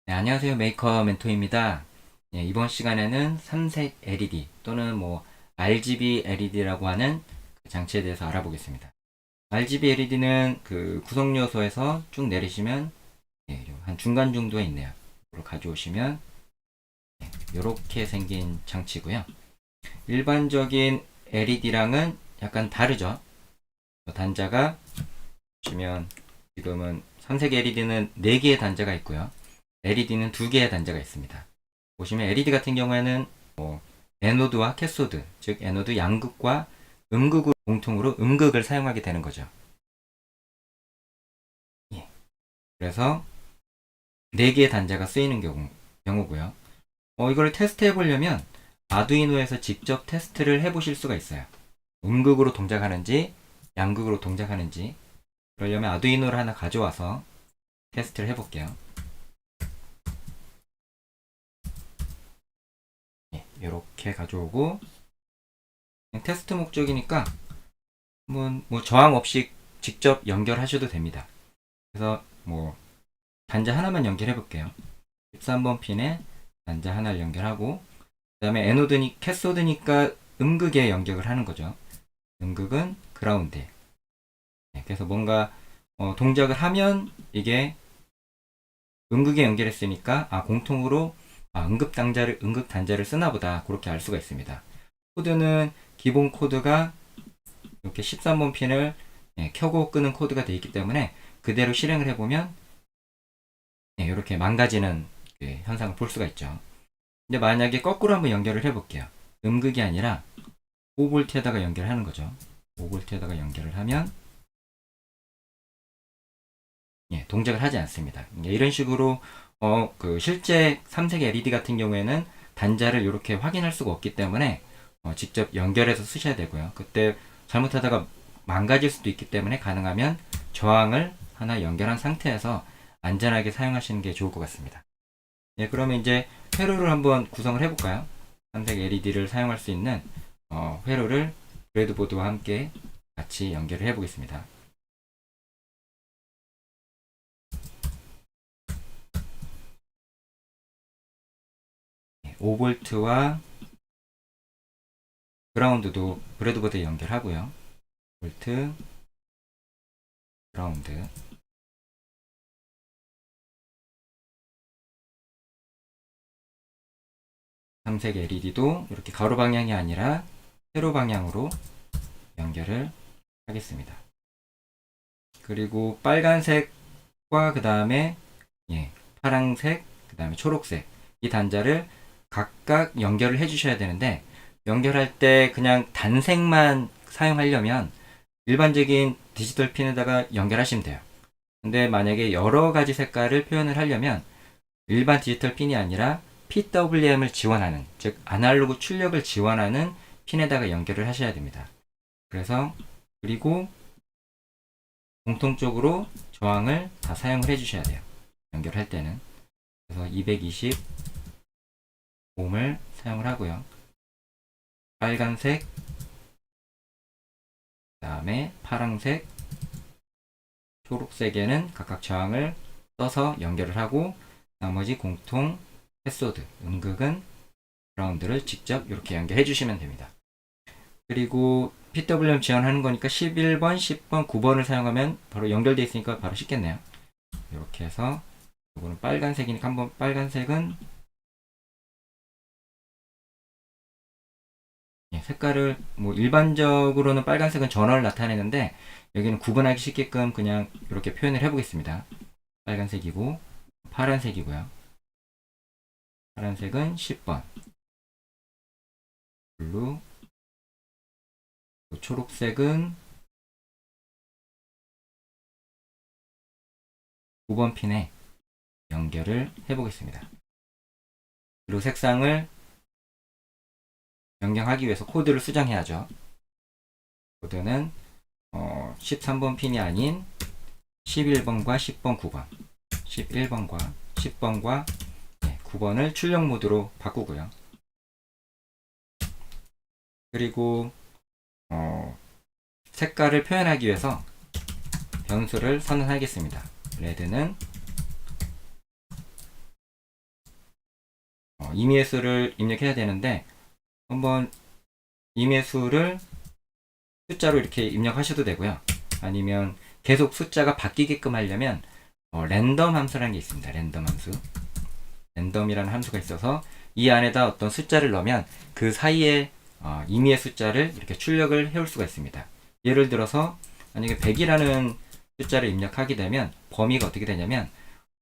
네, 안녕하세요. 메이커 멘토입니다. 네, 이번 시간에는 삼색 LED 또는 RGB LED라고 하는 그 장치에 대해서 알아보겠습니다. RGB LED는 그 구성 요소에서 쭉 내리시면 한 중간 정도에 있네요. 이걸 가져오시면 이렇게 생긴 장치고요. 일반적인 LED랑은 약간 다르죠. 단자가 보시면 지금은 삼색 LED는 4개의 단자가 있고요. LED는 2개의 단자가 있습니다. 보시면 LED 같은 경우에는 에노드와 캐소드, 즉 에노드 양극과 음극을 공통으로 음극을 사용하게 되는 거죠. 예. 그래서 4개의 단자가 쓰이는 경우고요. 이걸 테스트해 보려면 아두이노에서 직접 테스트를 해 보실 수가 있어요. 음극으로 동작하는지 양극으로 동작하는지. 그러려면 아두이노를 하나 가져와서 테스트를 해 볼게요. 이렇게 가져오고 테스트 목적이니까 저항 없이 직접 연결하셔도 됩니다. 그래서 단자 하나만 연결해 볼게요. 13번 핀에 단자 하나를 연결하고 그 다음에 캐소드니까 음극에 연결을 하는 거죠. 음극은 그라운드에. 그래서 뭔가 동작을 하면 이게 음극에 연결했으니까 공통으로 음극 단자를 쓰나 보다 그렇게 알 수가 있습니다. 코드는 기본 코드가 이렇게 13번 핀을 켜고 끄는 코드가 되어 있기 때문에 그대로 실행을 해보면 이렇게 망가지는 현상을 볼 수가 있죠. 근데 만약에 거꾸로 한번 연결을 해볼게요. 음극이 아니라 5V에다가 연결하는 거죠. 5V에다가 연결을 하면 동작을 하지 않습니다. 이런 식으로 실제 삼색 LED 같은 경우에는 단자를 이렇게 확인할 수가 없기 때문에 직접 연결해서 쓰셔야 되고요. 그때 잘못하다가 망가질 수도 있기 때문에 가능하면 저항을 하나 연결한 상태에서 안전하게 사용하시는 게 좋을 것 같습니다. 그러면 이제 회로를 한번 구성을 해볼까요? 삼색 LED를 사용할 수 있는 회로를 브레드보드와 함께 같이 연결을 해보겠습니다. 5V와 그라운드도 브레드보드에 연결하고요. 볼트, 그라운드. 삼색 LED도 이렇게 가로 방향이 아니라 세로 방향으로 연결을 하겠습니다. 그리고 빨간색과 그 다음에 파란색, 그 다음에 초록색 이 단자를 각각 연결을 해주셔야 되는데 연결할 때 그냥 단색만 사용하려면 일반적인 디지털 핀에다가 연결하시면 돼요. 근데 만약에 여러 가지 색깔을 표현을 하려면 일반 디지털 핀이 아니라 PWM을 지원하는, 즉 아날로그 출력을 지원하는 핀에다가 연결을 하셔야 됩니다. 그리고 공통적으로 저항을 다 사용을 해주셔야 돼요. 연결할 때는. 그래서 220 옴을 사용을 하고요. 빨간색, 그 다음에 파란색, 초록색에는 각각 저항을 써서 연결을 하고 나머지 공통 캐소드, 음극은 그라운드를 직접 이렇게 연결해 주시면 됩니다. 그리고 PWM 지원하는 거니까 11번, 10번, 9번을 사용하면 바로 연결되어 있으니까 바로 쉽겠네요. 이렇게 해서 이거는 빨간색이니까 한번 빨간색은 색깔을 일반적으로는 빨간색은 전원을 나타내는데 여기는 구분하기 쉽게끔 그냥 이렇게 표현을 해보겠습니다. 빨간색이고 파란색이고요. 파란색은 10번 블루, 초록색은 9번 핀에 연결을 해보겠습니다. 그리고 색상을 변경하기 위해서 코드를 수정해야죠. 코드는 13번 핀이 아닌 11번과 10번, 9번 11번과 10번과 9번을 출력 모드로 바꾸고요. 그리고 색깔을 표현하기 위해서 변수를 선언하겠습니다. 레드는 임의의 수를 입력해야 되는데 한번 임의의 수를 숫자로 이렇게 입력하셔도 되고요. 아니면 계속 숫자가 바뀌게끔 하려면 랜덤 함수라는 게 있습니다. 랜덤 함수. 랜덤이라는 함수가 있어서 이 안에다 어떤 숫자를 넣으면 그 사이에 임의의 숫자를 이렇게 출력을 해올 수가 있습니다. 예를 들어서 만약에 100이라는 숫자를 입력하게 되면 범위가 어떻게 되냐면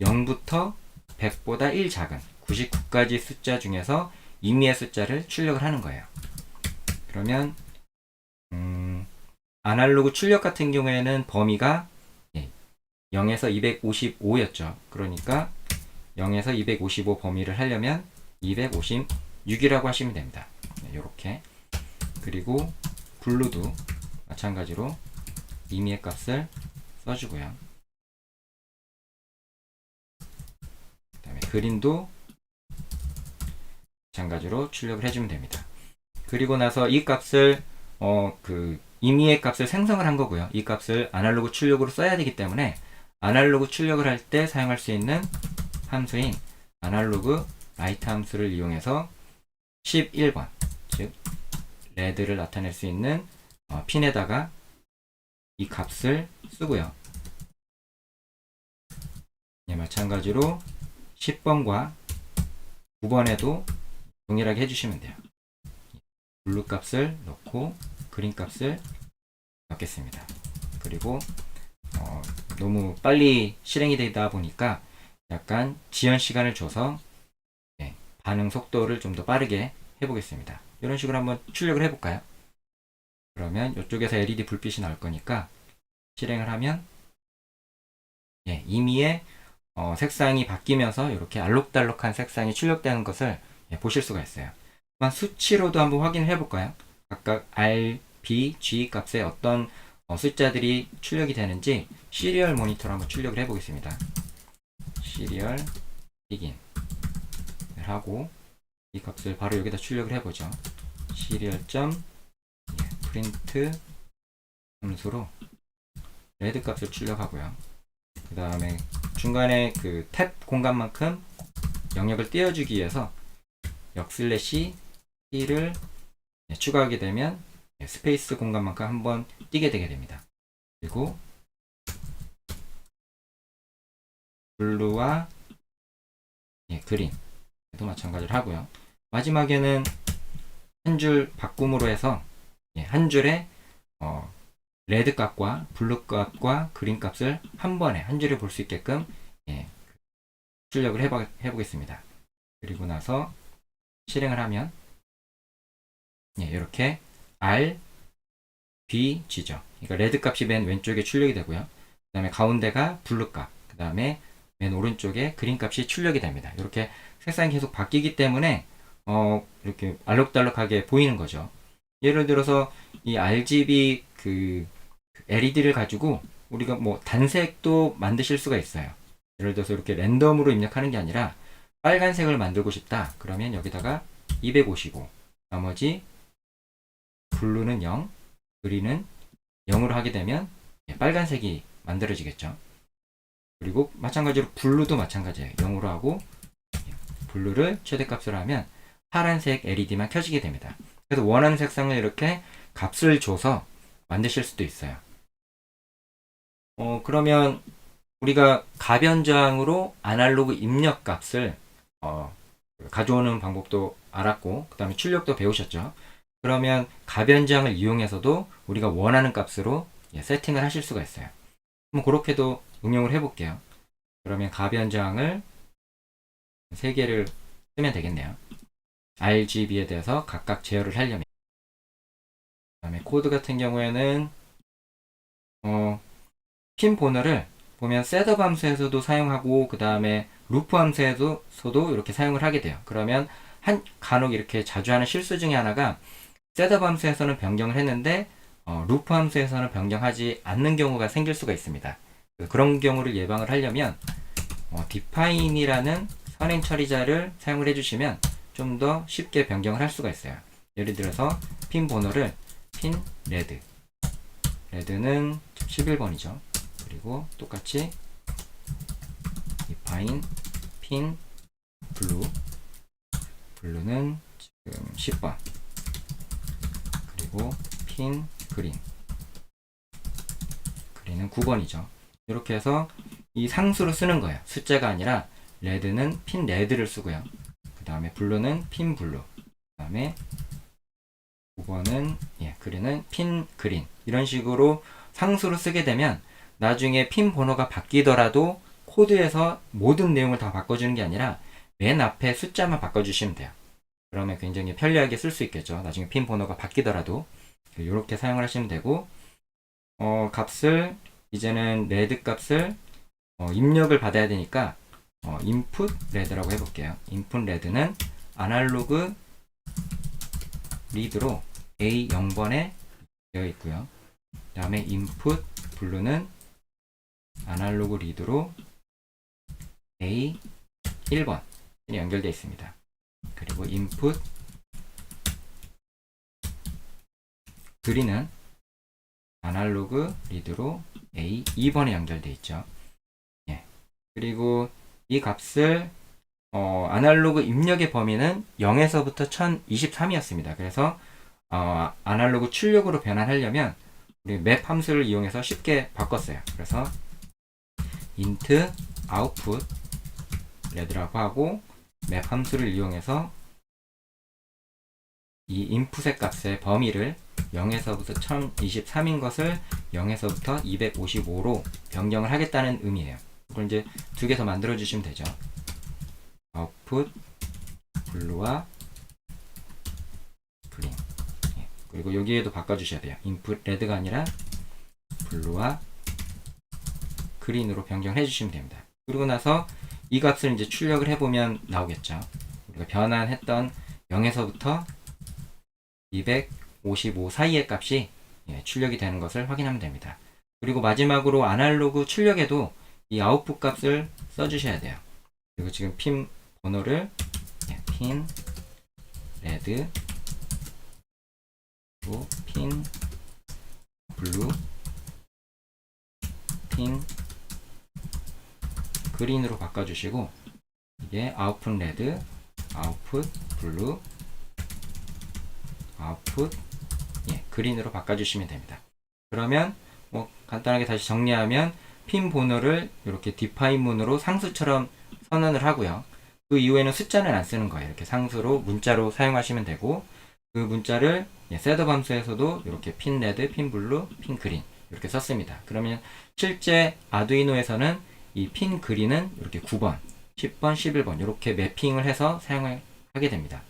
0부터 100보다 1 작은 99까지 숫자 중에서 임의의 숫자를 출력을 하는 거예요. 그러면 아날로그 출력 같은 경우에는 범위가 0에서 255였죠. 그러니까 0에서 255 범위를 하려면 256이라고 하시면 됩니다. 이렇게. 그리고 블루도 마찬가지로 임의의 값을 써주고요. 그 다음에 그린도 마찬가지로 출력을 해주면 됩니다. 그리고 나서 이 값을 임의의 값을 생성을 한 거고요. 이 값을 아날로그 출력으로 써야 되기 때문에 아날로그 출력을 할 때 사용할 수 있는 함수인 아날로그 라이트 함수를 이용해서 11번, 즉 레드를 나타낼 수 있는 핀에다가 이 값을 쓰고요. 마찬가지로 10번과 9번에도 동일하게 해주시면 돼요. 블루 값을 넣고 그린 값을 넣겠습니다. 그리고 너무 빨리 실행이 되다 보니까 약간 지연 시간을 줘서 반응 속도를 좀 더 빠르게 해보겠습니다. 이런 식으로 한번 출력을 해볼까요? 그러면 이쪽에서 LED 불빛이 나올 거니까 실행을 하면 임의의 색상이 바뀌면서 이렇게 알록달록한 색상이 출력되는 것을 보실 수가 있어요. 수치로도 한번 확인을 해볼까요? 각각 R, B, G 값에 어떤 숫자들이 출력이 되는지 시리얼 모니터로 한번 출력을 해보겠습니다. 시리얼 begin 하고 이 값을 바로 여기다 출력을 해보죠. 시리얼 프린트 함수로 레드 값을 출력하고요. 그 다음에 중간에 그 탭 공간만큼 영역을 띄워주기 위해서 역슬래시 T를 추가하게 되면 스페이스 공간만큼 한번 띄게 되게 됩니다. 그리고 블루와 그린도 마찬가지로 하고요. 마지막에는 한 줄 바꿈으로 해서 한 줄에 레드 값과 블루 값과 그린 값을 한 번에 한 줄에 볼 수 있게끔 출력을 해보겠습니다. 그리고 나서 실행을 하면 이렇게 R, B, G죠. 그러니까 레드 값이 맨 왼쪽에 출력이 되고요. 그 다음에 가운데가 블루 값, 그 다음에 맨 오른쪽에 그린 값이 출력이 됩니다. 이렇게 색상이 계속 바뀌기 때문에 이렇게 알록달록하게 보이는 거죠. 예를 들어서 이 RGB 그 LED를 가지고 우리가 뭐 단색도 만드실 수가 있어요. 예를 들어서 이렇게 랜덤으로 입력하는 게 아니라 빨간색을 만들고 싶다. 그러면 여기다가 255, 나머지 블루는 0, 그린은 0으로 하게 되면 빨간색이 만들어지겠죠. 그리고 마찬가지로 블루도 마찬가지예요. 0으로 하고 블루를 최대값으로 하면 파란색 LED만 켜지게 됩니다. 그래서 원하는 색상을 이렇게 값을 줘서 만드실 수도 있어요. 그러면 우리가 가변저항으로 아날로그 입력 값을 가져오는 방법도 알았고, 그 다음에 출력도 배우셨죠. 그러면 가변저항을 이용해서도 우리가 원하는 값으로 세팅을 하실 수가 있어요. 그렇게도 응용을 해볼게요. 그러면 가변저항을 3개를 쓰면 되겠네요. RGB에 대해서 각각 제어를 하려면. 그 다음에 코드 같은 경우에는 핀 번호를 보면 셋업 함수에서도 사용하고 그 다음에 루프 함수에서도 이렇게 사용을 하게 돼요. 그러면 간혹 이렇게 자주 하는 실수 중에 하나가 셋업 함수에서는 변경을 했는데 루프 함수에서는 변경하지 않는 경우가 생길 수가 있습니다. 그런 경우를 예방을 하려면 define이라는 선행 처리자를 사용을 해주시면 좀 더 쉽게 변경을 할 수가 있어요. 예를 들어서 핀 번호를 핀 레드는 11번이죠. 그리고 똑같이 define 핀 블루 블루는 지금 10번, 그리고 핀 그린은 9번이죠. 이렇게 해서 이 상수로 쓰는 거예요. 숫자가 아니라 레드는 핀 레드를 쓰고요. 그 다음에 블루는 핀 블루, 그 다음에 9번은 그린은 핀 그린, 이런 식으로 상수로 쓰게 되면 나중에 핀 번호가 바뀌더라도 코드에서 모든 내용을 다 바꿔주는 게 아니라 맨 앞에 숫자만 바꿔주시면 돼요. 그러면 굉장히 편리하게 쓸 수 있겠죠. 나중에 핀 번호가 바뀌더라도 이렇게 사용을 하시면 되고, 값을 이제는 레드 값을 입력을 받아야 되니까 input 레드라고 해볼게요. input 레드는 아날로그 리드로 A0번에 되어 있고요. 그 다음에 input 블루는 아날로그 리드로 A1번 연결되어 있습니다. 그리고 input 그린은 아날로그 리드로 A2번에 연결되어 있죠. 그리고 이 값을 아날로그 입력의 범위는 0에서부터 1023이었습니다. 그래서 아날로그 출력으로 변환하려면 우리 맵 함수를 이용해서 쉽게 바꿨어요. 그래서 int output 레드라고 하고 맵 함수를 이용해서 이 인풋의 값의 범위를 0에서부터 1023인 것을 0에서부터 255로 변경을 하겠다는 의미예요. 이걸 이제 두 개 더 만들어 주시면 되죠. 아웃풋 블루와 그린, 그리고 여기에도 바꿔주셔야 돼요. 인풋 레드가 아니라 블루와 그린으로 변경을 해주시면 됩니다. 그리고 나서 이 값을 이제 출력을 해보면 나오겠죠. 우리가 변환했던 0에서부터 255 사이의 값이 출력이 되는 것을 확인하면 됩니다. 그리고 마지막으로 아날로그 출력에도 이 아웃풋 값을 써주셔야 돼요. 그리고 지금 핀 번호를 핀 레드, 그리고 핀 블루, 핀 그린으로 바꿔주시고, 이게 아웃풋 레드, 아웃풋 블루, 아웃풋 그린으로 바꿔주시면 됩니다. 그러면 간단하게 다시 정리하면 핀 번호를 이렇게 define 문으로 상수처럼 선언을 하고요. 그 이후에는 숫자는 안 쓰는 거예요. 이렇게 상수로 문자로 사용하시면 되고, 그 문자를 셋업 함수에서도 이렇게 핀 레드, 핀 블루, 핀 그린 이렇게 썼습니다. 그러면 실제 아두이노에서는 이 핀 그린은 이렇게 9번, 10번, 11번 이렇게 매핑을 해서 사용을 하게 됩니다.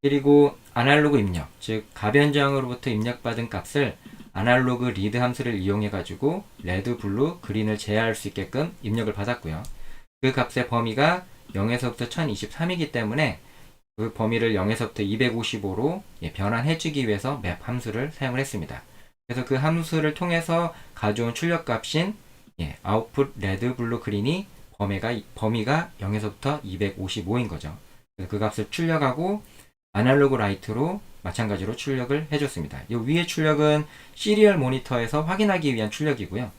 그리고 아날로그 입력, 즉 가변저항으로부터 입력받은 값을 아날로그 리드 함수를 이용해 가지고 레드, 블루, 그린을 제어할 수 있게끔 입력을 받았고요. 그 값의 범위가 0에서부터 1023이기 때문에 그 범위를 0에서부터 255로 변환해 주기 위해서 맵 함수를 사용을 했습니다. 그래서 그 함수를 통해서 가져온 출력값인 아웃풋 레드, 블루, 그린이 범위가 0에서부터 255인 거죠. 그래서 그 값을 출력하고 아날로그 라이트로 마찬가지로 출력을 해줬습니다. 이 위의 출력은 시리얼 모니터에서 확인하기 위한 출력이고요.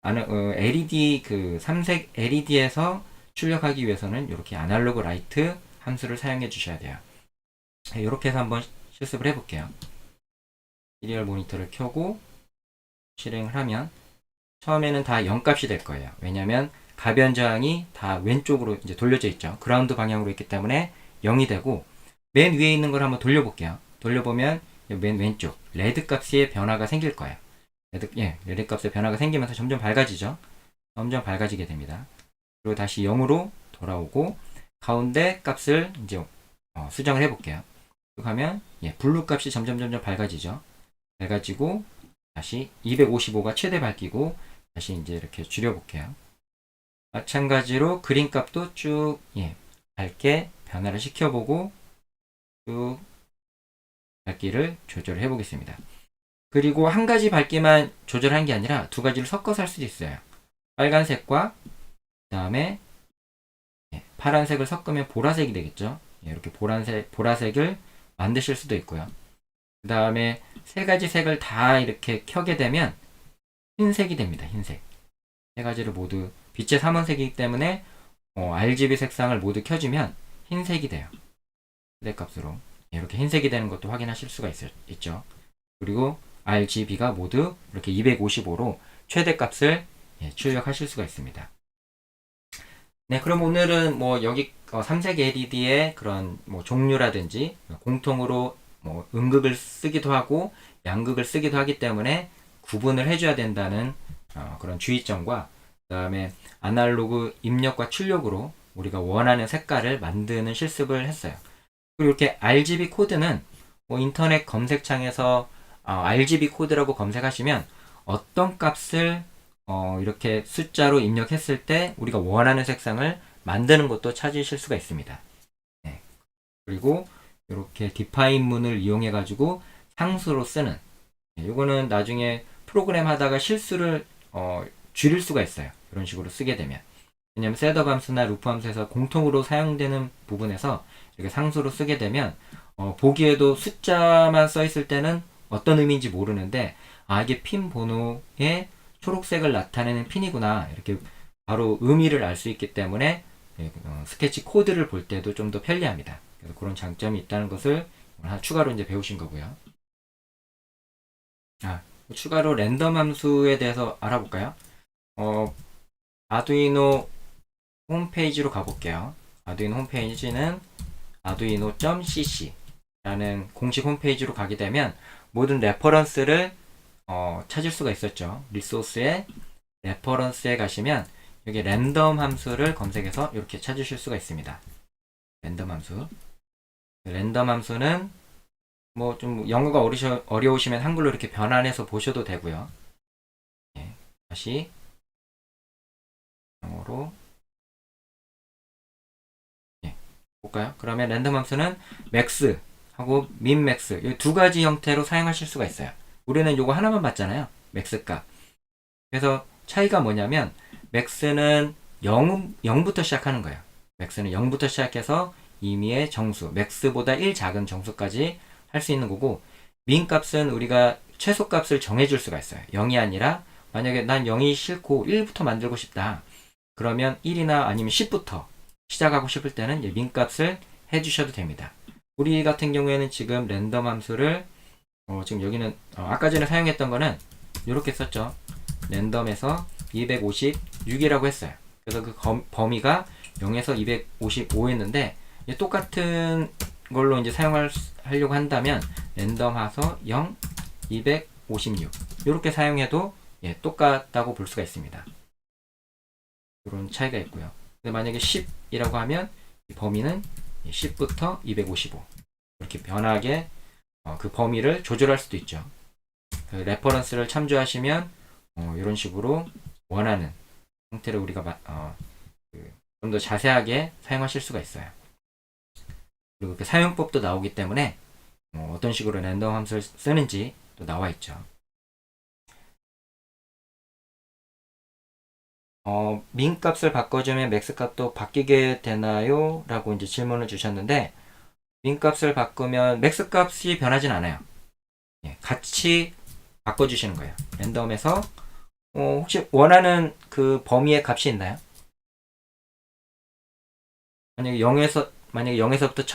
LED 그 삼색 LED에서 출력하기 위해서는 이렇게 아날로그 라이트 함수를 사용해 주셔야 돼요. 이렇게 해서 한번 실습을 해볼게요. 시리얼 모니터를 켜고 실행을 하면 처음에는 다 0값이 될 거예요. 왜냐하면 가변 저항이 다 왼쪽으로 이제 돌려져 있죠. 그라운드 방향으로 있기 때문에 0이 되고, 맨 위에 있는 걸 한번 돌려볼게요. 돌려보면 맨 왼쪽 레드 값의 변화가 생길 거예요. 레드 값의 변화가 생기면서 점점 밝아지죠. 점점 밝아지게 됩니다. 그리고 다시 0으로 돌아오고 가운데 값을 이제 수정을 해볼게요. 그렇게 하면 블루 값이 점점 밝아지죠. 밝아지고 다시 255가 최대 밝기고 다시 이제 이렇게 줄여볼게요. 마찬가지로 그린 값도 쭉 밝게 변화를 시켜보고 쭉 밝기를 조절해 보겠습니다. 그리고 한 가지 밝기만 조절한 게 아니라 두 가지를 섞어서 할 수도 있어요. 빨간색과 그 다음에 파란색을 섞으면 보라색이 되겠죠. 이렇게 보라색을 만드실 수도 있고요. 그 다음에 세 가지 색을 다 이렇게 켜게 되면 흰색이 됩니다. 흰색. 세 가지를 모두 빛의 삼원색이기 때문에 RGB 색상을 모두 켜주면 흰색이 돼요. 최대값으로 이렇게 흰색이 되는 것도 확인하실 수가 있죠. 그리고 RGB가 모두 이렇게 255로 최대값을 출력하실 수가 있습니다. 네, 그럼 오늘은 뭐 여기 삼색 LED의 그런 뭐 종류라든지 공통으로 뭐 음극을 쓰기도 하고 양극을 쓰기도 하기 때문에 구분을 해줘야 된다는 그런 주의점과 그다음에 아날로그 입력과 출력으로 우리가 원하는 색깔을 만드는 실습을 했어요. 그리고 이렇게 RGB 코드는 뭐 인터넷 검색창에서 RGB 코드라고 검색하시면 어떤 값을 이렇게 숫자로 입력했을 때 우리가 원하는 색상을 만드는 것도 찾으실 수가 있습니다. 네. 그리고 이렇게 디파인 문을 이용해 가지고 상수로 쓰는 이거는 나중에 프로그램 하다가 실수를 줄일 수가 있어요. 이런 식으로 쓰게 되면. 왜냐면 셋업 함수나 루프 함수에서 공통으로 사용되는 부분에서 이렇게 상수로 쓰게 되면 보기에도 숫자만 써 있을 때는 어떤 의미인지 모르는데 이게 핀 번호에 초록색을 나타내는 핀이구나 이렇게 바로 의미를 알 수 있기 때문에 스케치 코드를 볼 때도 좀 더 편리합니다. 그래서 그런 장점이 있다는 것을 추가로 이제 배우신 거고요. 추가로 랜덤 함수에 대해서 알아볼까요? 아두이노 홈페이지로 가볼게요. 아두이노 홈페이지는 arduino.cc 라는 공식 홈페이지로 가게 되면 모든 레퍼런스를 찾을 수가 있었죠. 리소스에 레퍼런스에 가시면 여기 랜덤 함수를 검색해서 이렇게 찾으실 수가 있습니다. 랜덤 함수. 랜덤 함수는 뭐 좀 영어가 어려우시면 한글로 이렇게 변환해서 보셔도 되고요. 다시 영어로 볼까요? 그러면 랜덤 함수는 맥스 하고 민맥스 이 두 가지 형태로 사용하실 수가 있어요. 우리는 요거 하나만 봤잖아요. 맥스 값. 그래서 차이가 뭐냐면 맥스는 0부터 시작하는 거예요. 맥스는 0부터 시작해서 임의의 정수, 맥스보다 1 작은 정수까지 할 수 있는 거고 민 값은 우리가 최소 값을 정해줄 수가 있어요. 0이 아니라 만약에 난 0이 싫고 1부터 만들고 싶다. 그러면 1이나 아니면 10부터 시작하고 싶을 때는 민 값을 해주셔도 됩니다. 우리 같은 경우에는 지금 랜덤 함수를 지금 여기는 아까 전에 사용했던 거는 이렇게 썼죠. 랜덤에서 256이라고 했어요. 그래서 그 범위가 0에서 255였는데 똑같은 걸로 이제 사용하려고 한다면 랜덤 하서 0, 256 이렇게 사용해도 똑같다고 볼 수가 있습니다. 이런 차이가 있고요. 근데 만약에 10이라고 하면 범위는 10부터 255 이렇게 변하게 그 범위를 조절할 수도 있죠. 그 레퍼런스를 참조하시면 이런 식으로 원하는 형태를 우리가 좀 더 자세하게 사용하실 수가 있어요. 그리고 그 사용법도 나오기 때문에 어떤 식으로 랜덤 함수를 쓰는지 또 나와 있죠. 민 값을 바꿔주면 맥스 값도 바뀌게 되나요? 라고 이제 질문을 주셨는데 민 값을 바꾸면 맥스 값이 변하진 않아요. 같이 바꿔주시는 거예요. 랜덤에서 혹시 원하는 그 범위의 값이 있나요? 만약에 0에서부터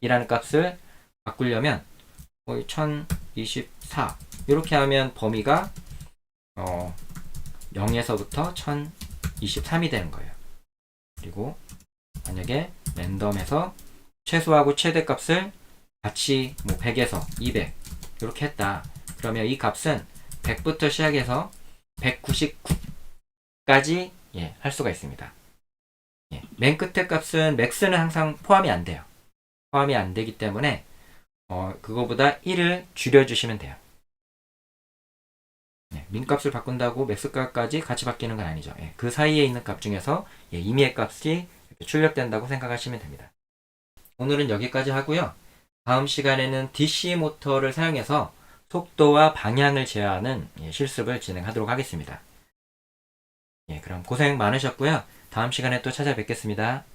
1023이라는 값을 바꾸려면 1024 이렇게 하면 범위가 0에서부터 1023이 되는 거예요. 그리고 만약에 랜덤에서 최소하고 최대값을 같이 100에서 200 이렇게 했다. 그러면 이 값은 100부터 시작해서 199까지 할 수가 있습니다. 맨 끝에 값은 맥스는 항상 포함이 안 돼요. 포함이 안 되기 때문에 그거보다 1을 줄여주시면 돼요. 민 값을 바꾼다고 맥스 값까지 같이 바뀌는 건 아니죠. 그 사이에 있는 값 중에서 임의의 값이 출력된다고 생각하시면 됩니다. 오늘은 여기까지 하고요. 다음 시간에는 DC 모터를 사용해서 속도와 방향을 제어하는 실습을 진행하도록 하겠습니다. 그럼 고생 많으셨고요. 다음 시간에 또 찾아뵙겠습니다.